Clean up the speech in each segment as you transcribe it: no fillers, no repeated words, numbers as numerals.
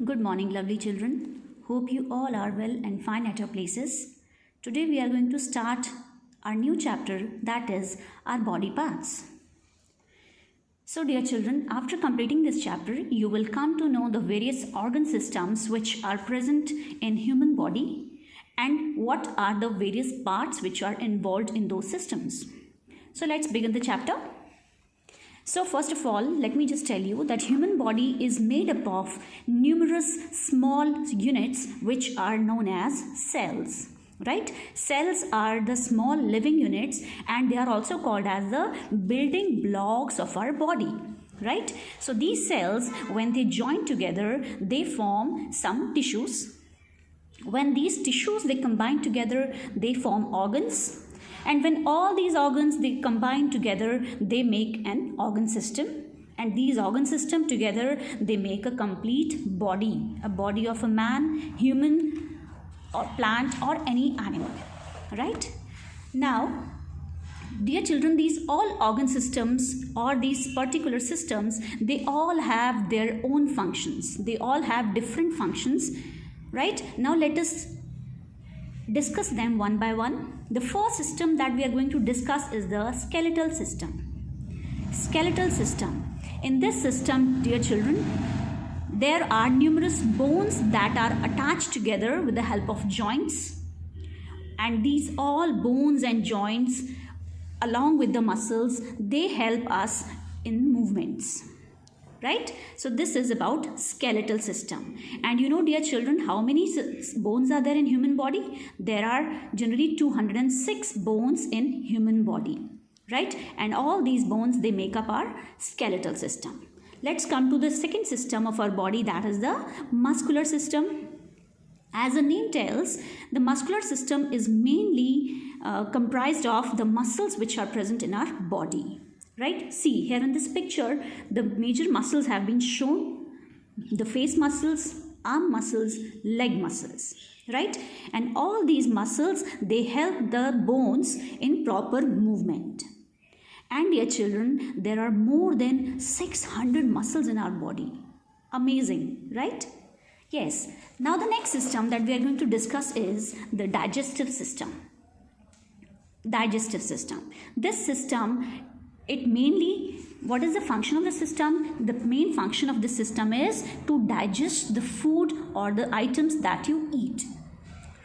Good morning, lovely children. Hope you all are well and fine at your places. Today we are going to start our new chapter, that is our body parts. So, dear children, after completing this chapter, you will come to know the various organ systems which are present in human body and what are the various parts which are involved in those systems. So, let's begin the chapter. So first of all, let me just tell you that human body is made up of numerous small units which are known as cells, right? Cells are the small living units and they are also called as the building blocks of our body, right? So these cells, when they join together, they form some tissues. When these tissues, they combine together, they form organs. And when all these organs they combine together, they make an organ system. And these organ system together, they make a complete body. A body of a man, human, or plant, or any animal. Right? Now, dear children, these all organ systems or these particular systems, they all have their own functions. They all have different functions. Right? Now, let us discuss them one by one. The first system that we are going to discuss is the skeletal system. Skeletal system. In this system, dear children, there are numerous bones that are attached together with the help of joints. And these all bones and joints, along with the muscles, they help us in movements. Right? So this is about skeletal system. And you know, dear children, how many bones are there in human body? There are generally 206 bones in human body. Right? And all these bones, they make up our skeletal system. Let's come to the second system of our body, that is the muscular system. As the name tells, the muscular system is mainly comprised of the muscles which are present in our body. Right? See, here in this picture, the major muscles have been shown. The face muscles, arm muscles, leg muscles. Right? And all these muscles, they help the bones in proper movement. And dear children, there are more than 600 muscles in our body. Amazing, right? Yes. Now the next system that we are going to discuss is the digestive system. Digestive system. This system, it mainly, what is the function of the system? The main function of the system is to digest the food or the items that you eat,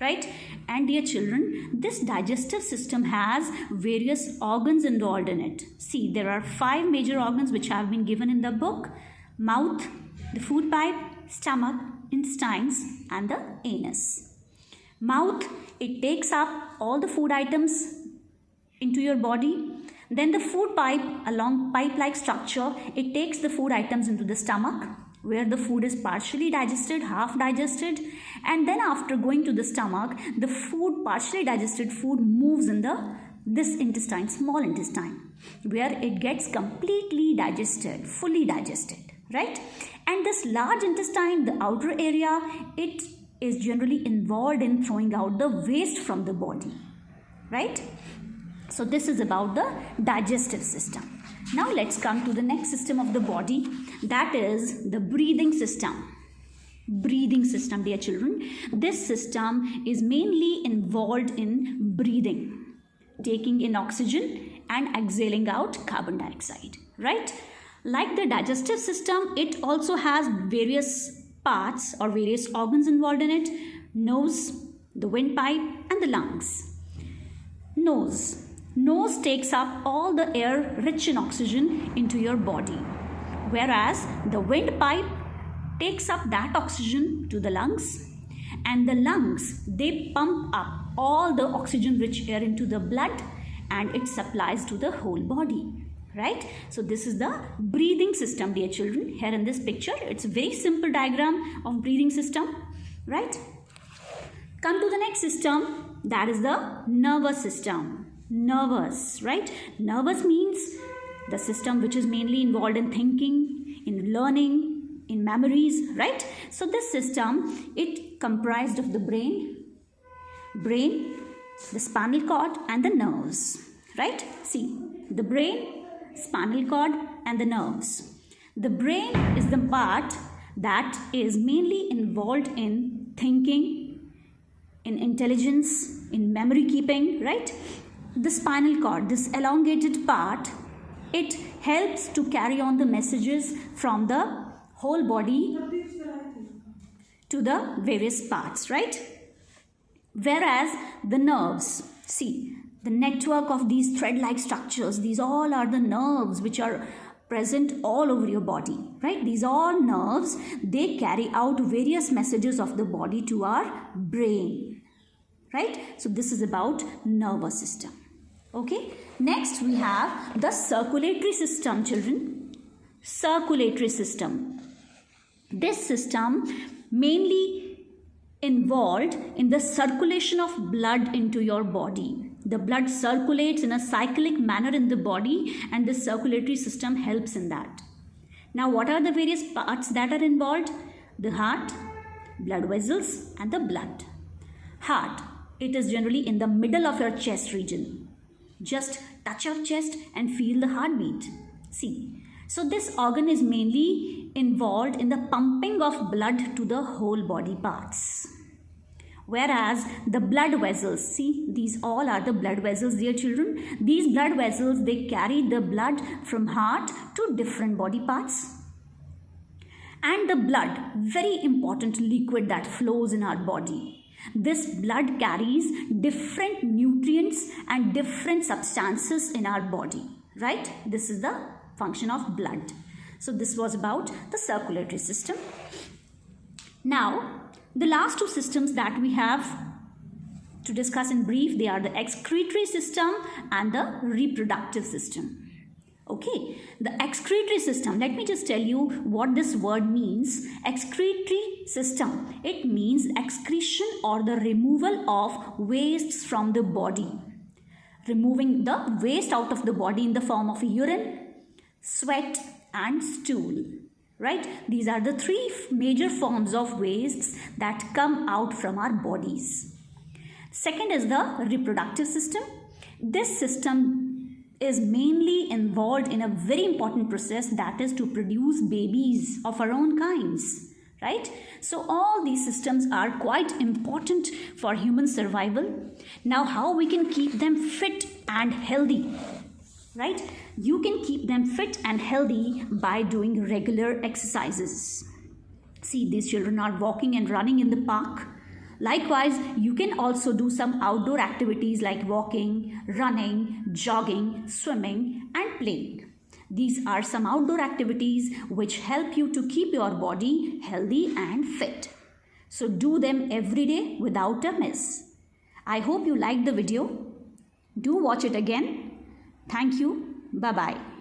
right? And dear children, this digestive system has various organs involved in it. See, there are 5 major organs which have been given in the book: mouth, the food pipe, stomach, intestines, and the anus. Mouth, it takes up all the food items into your body. Then the food pipe, along pipe-like structure, it takes the food items into the stomach, where the food is partially digested, half digested. And then after going to the stomach, the food, partially digested food, moves in this intestine, small intestine, where it gets completely digested, fully digested, right? And this large intestine, the outer area, it is generally involved in throwing out the waste from the body, right? So this is about the digestive system. Now let's come to the next system of the body, that is the breathing system. Breathing system, dear children. This system is mainly involved in breathing, taking in oxygen and exhaling out carbon dioxide, right? Like the digestive system, it also has various parts or various organs involved in it: nose, the windpipe, and the lungs. Nose. Nose takes up all the air rich in oxygen into your body, whereas the windpipe takes up that oxygen to the lungs, and the lungs, they pump up all the oxygen rich air into the blood and it supplies to the whole body, right? So this is the breathing system, dear children. Here in this picture, it's a very simple diagram of breathing system, right? Come to the next system, that is the nervous system. Nervous, right? Nervous means the system which is mainly involved in thinking, in learning, in memories, right? So this system, it comprised of the brain, the spinal cord, and the nerves, right? See, the brain, spinal cord, and the nerves. The brain is the part that is mainly involved in thinking, in intelligence, in memory keeping, right? The spinal cord, this elongated part, it helps to carry on the messages from the whole body to the various parts, right? Whereas the nerves, see, the network of these thread-like structures, these all are the nerves which are present all over your body, right? These all nerves, they carry out various messages of the body to our brain, right? So this is about nervous system. Okay, next we have the circulatory system, children. Circulatory system. This system mainly involved in the circulation of blood into your body. The blood circulates in a cyclic manner in the body, and the circulatory system helps in that. Now, what are the various parts that are involved? The heart, blood vessels, and the blood. Heart, it is generally in the middle of your chest region. Just touch your chest and feel the heartbeat. See, so this organ is mainly involved in the pumping of blood to the whole body parts. Whereas the blood vessels, see, these all are the blood vessels, dear children. These blood vessels, they carry the blood from heart to different body parts. And the blood, very important liquid that flows in our body. This blood carries different nutrients and different substances in our body, right? This is the function of blood. So this was about the circulatory system. Now, the last two systems that we have to discuss in brief, they are the excretory system and the reproductive system. Okay, the excretory system, let me just tell you what this word means. Excretory system, it means excretion or the removal of wastes from the body. Removing the waste out of the body in the form of urine, sweat and stool. Right? These are the three major forms of wastes that come out from our bodies. Second is the reproductive system. This system is mainly involved in a very important process, that is to produce babies of our own kinds. Right? So all these systems are quite important for human survival. Now, how we can keep them fit and healthy? Right? You can keep them fit and healthy by doing regular exercises. See, these children are walking and running in the park. Likewise, you can also do some outdoor activities like walking, running, jogging, swimming and playing. These are some outdoor activities which help you to keep your body healthy and fit. So do them every day without a miss. I hope you liked the video. Do watch it again. Thank you. Bye-bye.